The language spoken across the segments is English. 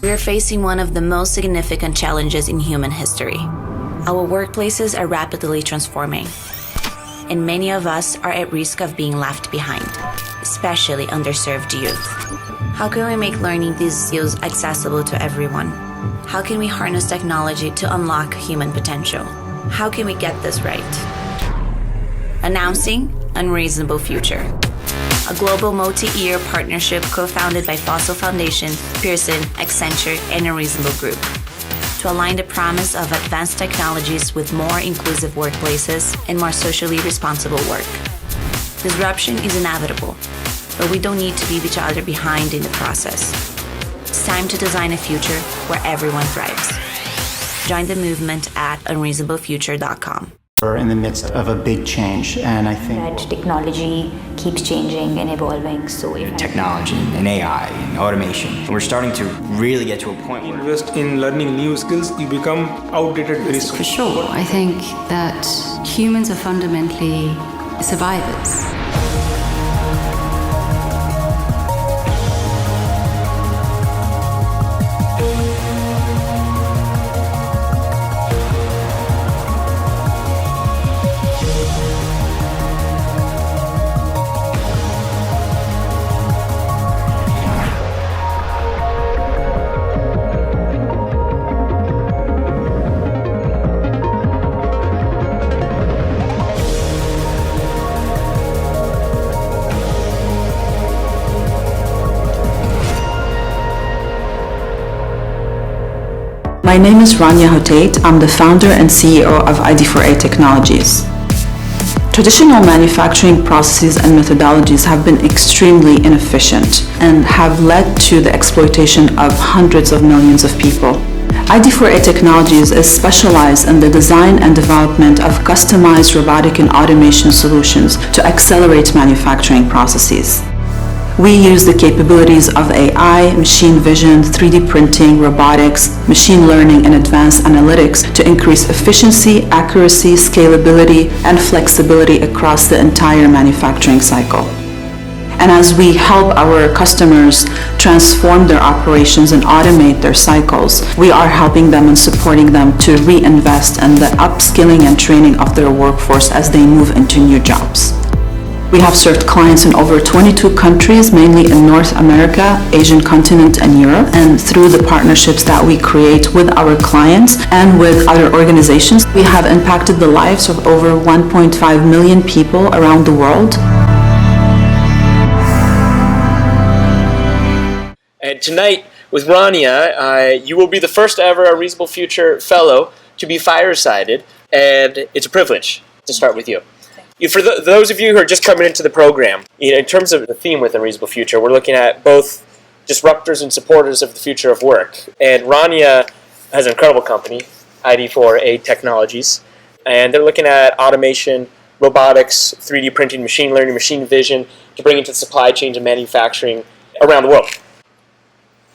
We are facing one of the most significant challenges in human history. Our workplaces are rapidly transforming, and many of us are at risk of being left behind, especially underserved youth. How can we make learning these skills accessible to everyone? How can we harness technology to unlock human potential? How can we get this right? Announcing Unreasonable FUTURE, a global multi-year partnership co-founded by Fossil Foundation, Pearson, Accenture, and Unreasonable Group, to align the promise of advanced technologies with more inclusive workplaces and more socially responsible work. Disruption is inevitable, but we don't need to leave each other behind in the process. It's time to design a future where everyone thrives. Join the movement at unreasonablefuture.com. We're in the midst of a big change, and I think that technology keeps changing and evolving. So technology and AI and automation. And we're starting to really get to a point where invest in learning new skills, you become outdated very soon. For sure, I think that humans are fundamentally survivors. My name is RANIA HOTEIT. I'm the founder and CEO of ID4A Technologies. Traditional manufacturing processes and methodologies have been extremely inefficient and have led to the exploitation of hundreds of millions of people. ID4A Technologies is specialized in the design and development of customized robotic and automation solutions to accelerate manufacturing processes. We use the capabilities of AI, machine vision, 3D printing, robotics, machine learning, and advanced analytics to increase efficiency, accuracy, scalability, and flexibility across the entire manufacturing cycle. And as we help our customers transform their operations and automate their cycles, we are helping them and supporting them to reinvest in the upskilling and training of their workforce as they move into new jobs. We have served clients in over 22 countries, mainly in North America, Asian continent, and Europe. And through the partnerships that we create with our clients and with other organizations, we have impacted the lives of over 1.5 million people around the world. And tonight with Rania, you will be the first ever Unreasonable Future Fellow to be firesided, and it's a privilege to start with you. For those of you who are just coming into the program, in terms of the theme with Unreasonable Future, we're looking at both disruptors and supporters of the future of work. And Rania has an incredible company, ID4A Technologies, and they're looking at automation, robotics, 3D printing, machine learning, machine vision to bring into the supply chains and manufacturing around the world.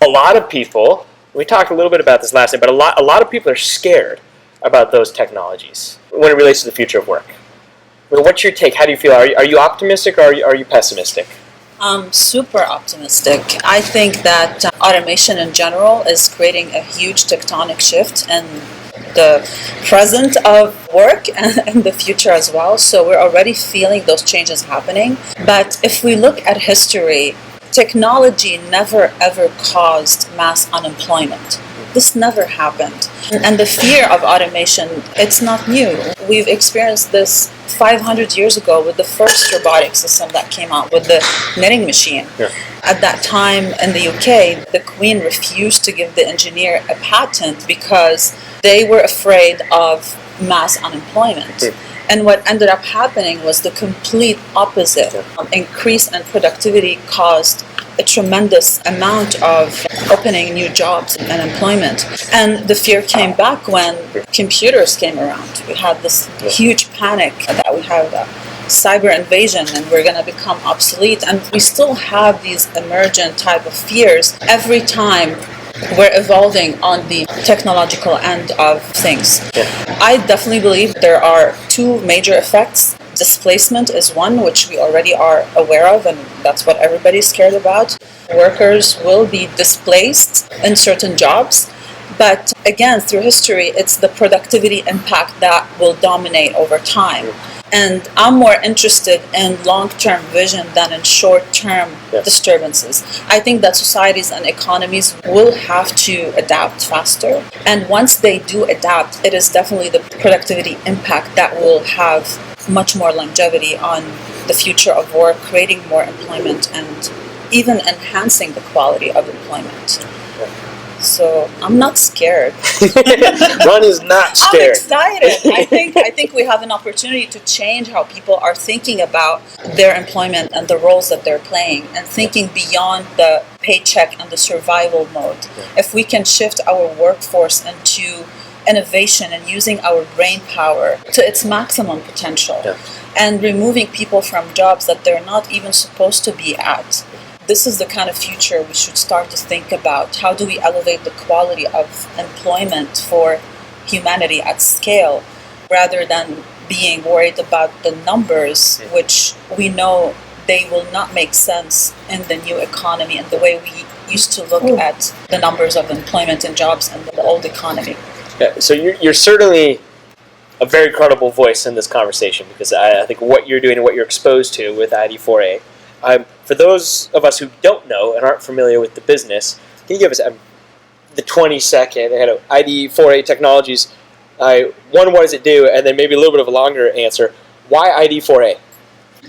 A lot of people, we talked a little bit about this last night, but a lot of people are scared about those technologies when it relates to the future of work. Well, what's your take? How do you feel? Are you optimistic or are you pessimistic? I'm super optimistic. I think that automation in general is creating a huge tectonic shift in the present of work and the future as well. So we're already feeling those changes happening. But if we look at history, technology never ever caused mass unemployment. This never happened. And the fear of automation, it's not new. We've experienced this 500 years ago with the first robotic system that came out with the knitting machine. Yeah. At that time in the UK, the Queen refused to give the engineer a patent because they were afraid of mass unemployment. Yeah. And what ended up happening was the complete opposite. Increase in productivity caused a tremendous amount of opening new jobs and employment. And the fear came back when computers came around. We had this huge panic that we have a cyber invasion and we're going to become obsolete. And we still have these emergent type of fears every time we're evolving on the technological end of things. I definitely believe there are two major effects Displacement is one which we already are aware of, and that's what everybody's scared about. Workers will be displaced in certain jobs, but again, through history, it's the productivity impact that will dominate over time. And I'm more interested in long-term vision than in short-term disturbances. I think that societies and economies will have to adapt faster. And once they do adapt, it is definitely the productivity impact that will have much more longevity on the future of work, creating more employment and even enhancing the quality of employment. So I'm not scared. Ron is not scared. I'm excited. I think we have an opportunity to change how people are thinking about their employment and the roles that they're playing, and thinking beyond the paycheck and the survival mode. If we can shift our workforce into innovation and using our brain power to its maximum potential, and removing people from jobs that they're not even supposed to be at. This is the kind of future we should start to think about. How do we elevate the quality of employment for humanity at scale, rather than being worried about the numbers, which we know they will not make sense in the new economy and the way we used to look at the numbers of employment and jobs in the old economy. Yeah, so you're certainly a very credible voice in this conversation, because I think what you're doing and what you're exposed to with ID4A. For those of us who don't know and aren't familiar with the business, can you give us the 20-second ID4A Technologies? One, what does it do? And then maybe a little bit of a longer answer. Why ID4A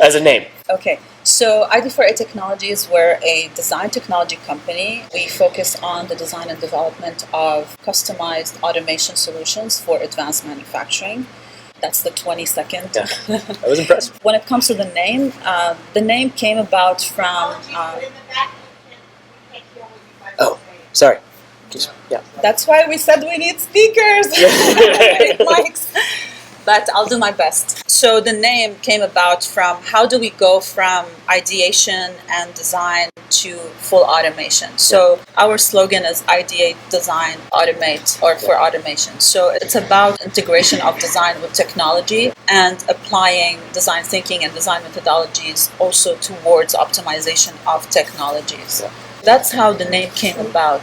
as a name? Okay, so ID4A Technologies, we're a design technology company. We focus on the design and development of customized automation solutions for advanced manufacturing. That's the 20-second. Yeah, that was impressive. When it comes to the name came about from... oh, sorry. Just, yeah. That's why we said we need speakers. Mics. But I'll do my best. So the name came about from how do we go from ideation and design to full automation. So our slogan is ideate, design, automate, or for automation. So it's about integration of design with technology and applying design thinking and design methodologies also towards optimization of technologies. That's how the name came about.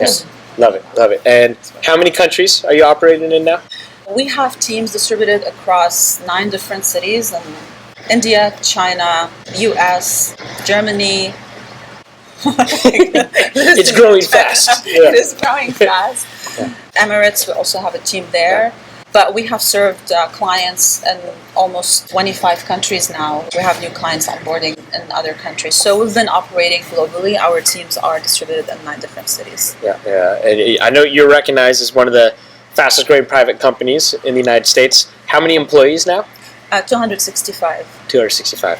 Love it, love it. And how many countries are you operating in now? We have teams distributed across 9 different cities in India, China, US, Germany. It's growing fast. It is growing fast. Emirates, we also have a team there. But we have served clients in almost 25 countries now. We have new clients onboarding in other countries. So we've been operating globally. Our teams are distributed in 9 different cities. Yeah. And I know you're recognized as one of the fastest growing private companies in the United States. How many employees now? 265. 265.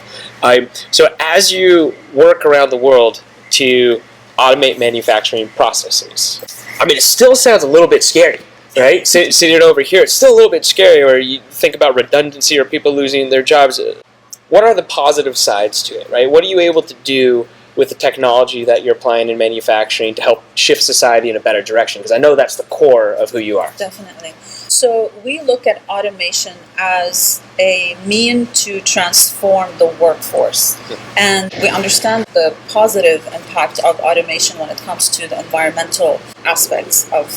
So as you work around the world to automate manufacturing processes, I mean, it still sounds a little bit scary, right? Sitting over here, it's still a little bit scary, or you think about redundancy or people losing their jobs. What are the positive sides to it, right? What are you able to do with the technology that you're applying in manufacturing to help shift society in a better direction? Because I know that's the core of who you are. Definitely. So we look at automation as a mean to transform the workforce. And we understand the positive impact of automation when it comes to the environmental aspects of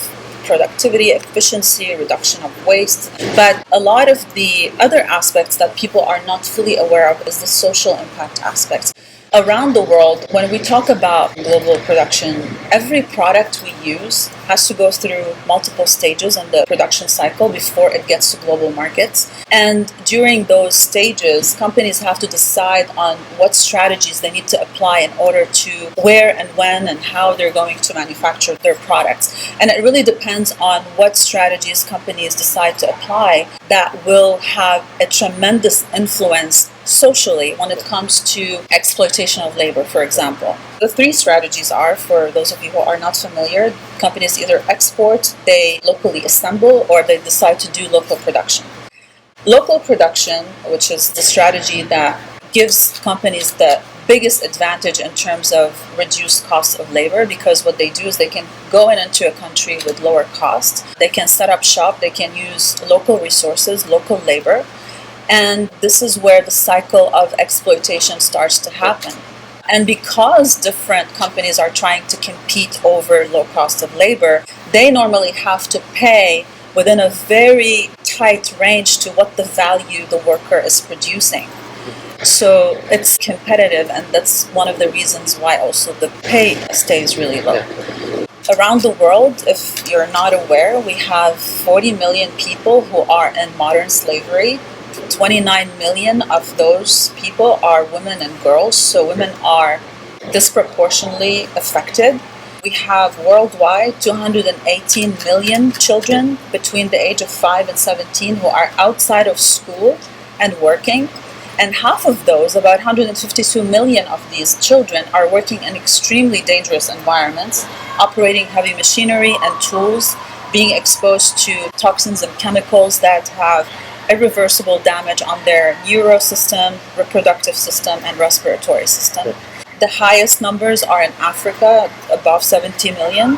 productivity, efficiency, reduction of waste. But a lot of the other aspects that people are not fully aware of is the social impact aspects. Around the world, when we talk about global production, every product we use has to go through multiple stages in the production cycle before it gets to global markets. And during those stages, companies have to decide on what strategies they need to apply in order to where and when and how they're going to manufacture their products. And it really depends on what strategies companies decide to apply that will have a tremendous influence socially when it comes to exploitation of labor, for example. The 3 strategies are, for those of you who are not familiar, companies either export, they locally assemble, or they decide to do local production. Local production, which is the strategy that gives companies the biggest advantage in terms of reduced cost of labor, because what they do is they can go into a country with lower cost, they can set up shop, they can use local resources, local labor, And this is where the cycle of exploitation starts to happen. And because different companies are trying to compete over low cost of labor, they normally have to pay within a very tight range to what the value the worker is producing. So it's competitive, and that's one of the reasons why also the pay stays really low. Around the world, if you're not aware, we have 40 million people who are in modern slavery. 29 million of those people are women and girls, so women are disproportionately affected. We have worldwide 218 million children between the age of 5 and 17 who are outside of school and working. And half of those, about 152 million of these children, are working in extremely dangerous environments, operating heavy machinery and tools, being exposed to toxins and chemicals that have irreversible damage on their neurosystem, reproductive system, and respiratory system. The highest numbers are in Africa, above 70 million.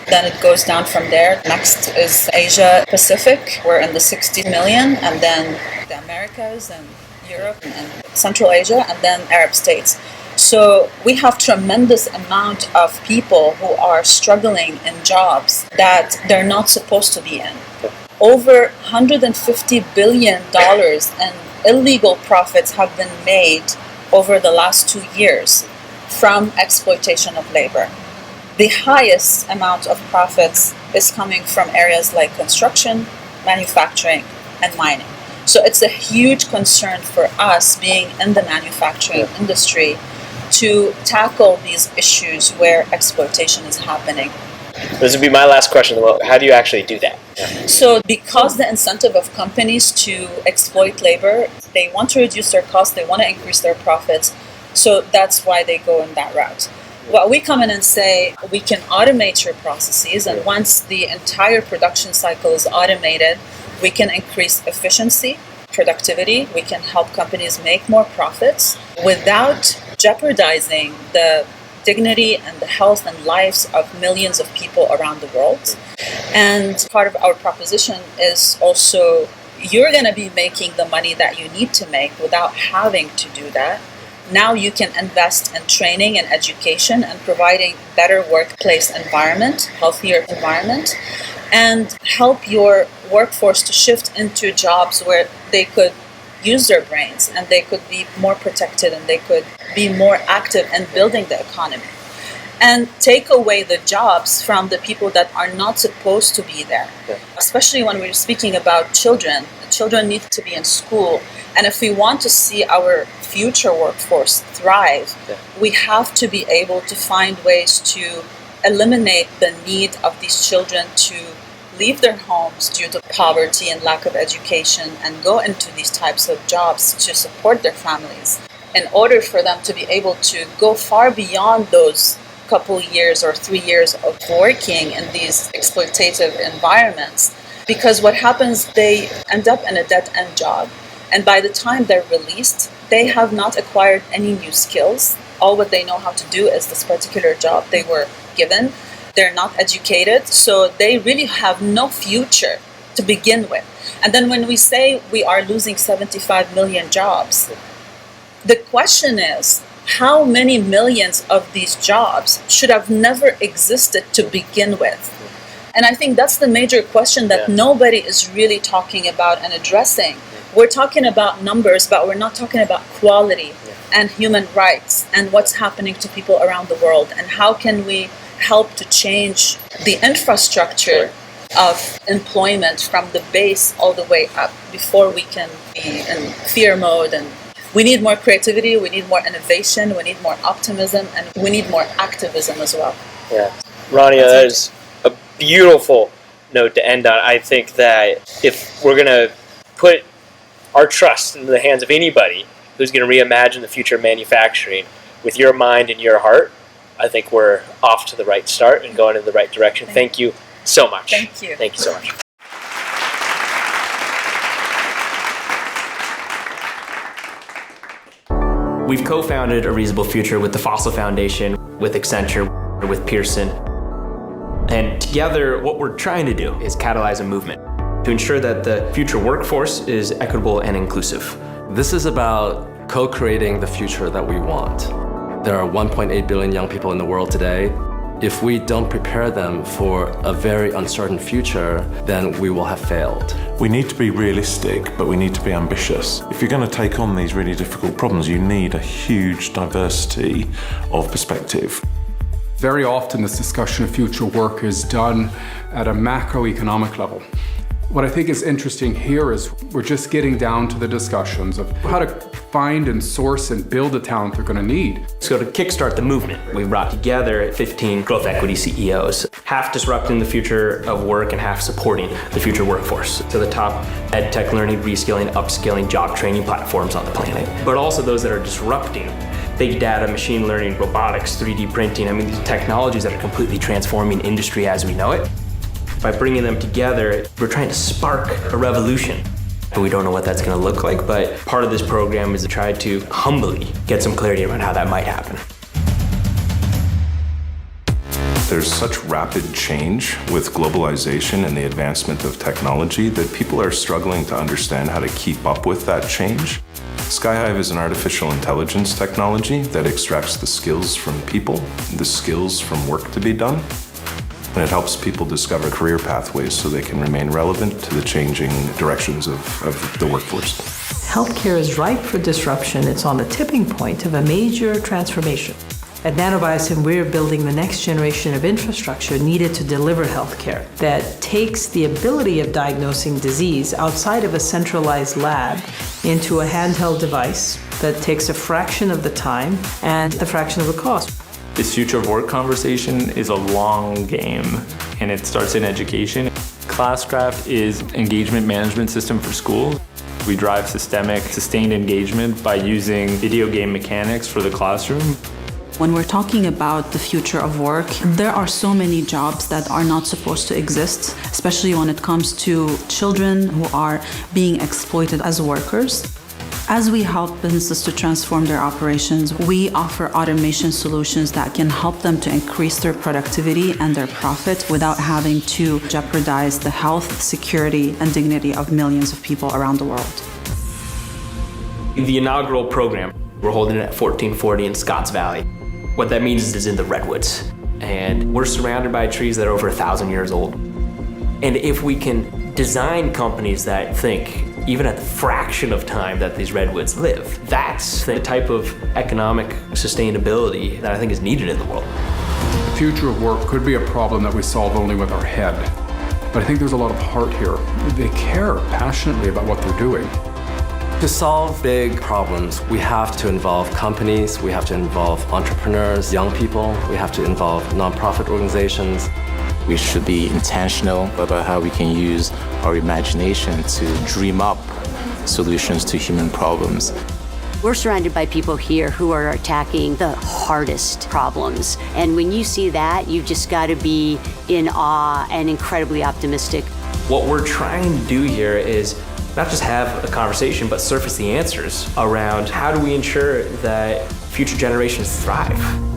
Then it goes down from there. Next is Asia Pacific. We're in the 60 million, and then the Americas and Europe and Central Asia, and then Arab states. So we have tremendous amount of people who are struggling in jobs that they're not supposed to be in. Over $150 billion in illegal profits have been made over the last 2 years from exploitation of labor. The highest amount of profits is coming from areas like construction, manufacturing, and mining. So it's a huge concern for us being in the manufacturing industry to tackle these issues where exploitation is happening. This would be my last question. Well, how do you actually do that? So because the incentive of companies to exploit labor, they want to reduce their costs, they want to increase their profits. So that's why they go in that route. Well, we come in and say, we can automate your processes, and once the entire production cycle is automated, we can increase efficiency, productivity, we can help companies make more profits without jeopardizing the dignity and the health and lives of millions of people around the world. And part of our proposition is also, you're going to be making the money that you need to make without having to do that. Now you can invest in training and education and providing better workplace environment, healthier environment, and help your workforce to shift into jobs where they could use their brains and they could be more protected and they could be more active in building the economy. And take away the jobs from the people that are not supposed to be there. Yeah. Especially when we're speaking about children. The children need to be in school. And if we want to see our future workforce thrive, we have to be able to find ways to eliminate the need of these children to leave their homes due to poverty and lack of education and go into these types of jobs to support their families in order for them to be able to go far beyond those couple years or 3 years of working in these exploitative environments. Because what happens, they end up in a dead-end job, and by the time they're released, they have not acquired any new skills. All what they know how to do is this particular job they were given. They're not educated, so they really have no future to begin with. And then when we say we are losing 75 million jobs, the question is, how many millions of these jobs should have never existed to begin with? And I think that's the major question that nobody is really talking about and addressing. We're talking about numbers, but we're not talking about quality and human rights and what's happening to people around the world, and how can we help to change the infrastructure of employment from the base all the way up before we can be in fear mode. And we need more creativity, we need more innovation, we need more optimism, and we need more activism as well. Yeah. Rania, that is a beautiful note to end on. I think that if we're going to put our trust into the hands of anybody who's going to reimagine the future of manufacturing with your mind and your heart, I think we're off to the right start and going in the right direction. Thank you so much. Thank you. Thank you so much. We've co-founded A Reasonable Future with the Fossil Foundation, with Accenture, with Pearson. And together, what we're trying to do is catalyze a movement to ensure that the future workforce is equitable and inclusive. This is about co-creating the future that we want. There are 1.8 billion young people in the world today. If we don't prepare them for a very uncertain future, then we will have failed. We need to be realistic, but we need to be ambitious. If you're going to take on these really difficult problems, you need a huge diversity of perspective. Very often this discussion of future work is done at a macroeconomic level. What I think is interesting here is we're just getting down to the discussions of how to find and source and build the talent they're going to need. So to kickstart the movement, we brought together 15 growth equity CEOs, half disrupting the future of work and half supporting the future workforce. To the top ed tech learning, reskilling, upskilling, job training platforms on the planet, but also those that are disrupting big data, machine learning, robotics, 3D printing. I mean, these technologies that are completely transforming industry as we know it. By bringing them together, we're trying to spark a revolution. And we don't know what that's going to look like, but part of this program is to try to humbly get some clarity around how that might happen. There's such rapid change with globalization and the advancement of technology that people are struggling to understand how to keep up with that change. Skyhive is an artificial intelligence technology that extracts the skills from people, the skills from work to be done, and it helps people discover career pathways so they can remain relevant to the changing directions of the workforce. Healthcare is ripe for disruption. It's on the tipping point of a major transformation. At NanoBioSim, we're building the next generation of infrastructure needed to deliver healthcare that takes the ability of diagnosing disease outside of a centralized lab into a handheld device that takes a fraction of the time and a fraction of the cost. This future of work conversation is a long game, and it starts in education. Classcraft is an engagement management system for schools. We drive systemic, sustained engagement by using video game mechanics for the classroom. When we're talking about the future of work, there are so many jobs that are not supposed to exist, especially when it comes to children who are being exploited as workers. As we help businesses to transform their operations, we offer automation solutions that can help them to increase their productivity and their profit without having to jeopardize the health, security, and dignity of millions of people around the world. The inaugural program, we're holding it at 1440 in Scotts Valley. What that means is it's in the redwoods. And we're surrounded by trees that are over 1,000 years old. And if we can design companies that think, even at the fraction of time that these redwoods live, that's the type of economic sustainability that I think is needed in the world. The future of work could be a problem that we solve only with our head. But I think there's a lot of heart here. They care passionately about what they're doing. To solve big problems, we have to involve companies, we have to involve entrepreneurs, young people, we have to involve nonprofit organizations. We should be intentional about how we can use our imagination to dream up solutions to human problems. We're surrounded by people here who are attacking the hardest problems. And when you see that, you've just got to be in awe and incredibly optimistic. What we're trying to do here is not just have a conversation, but surface the answers around how do we ensure that future generations thrive.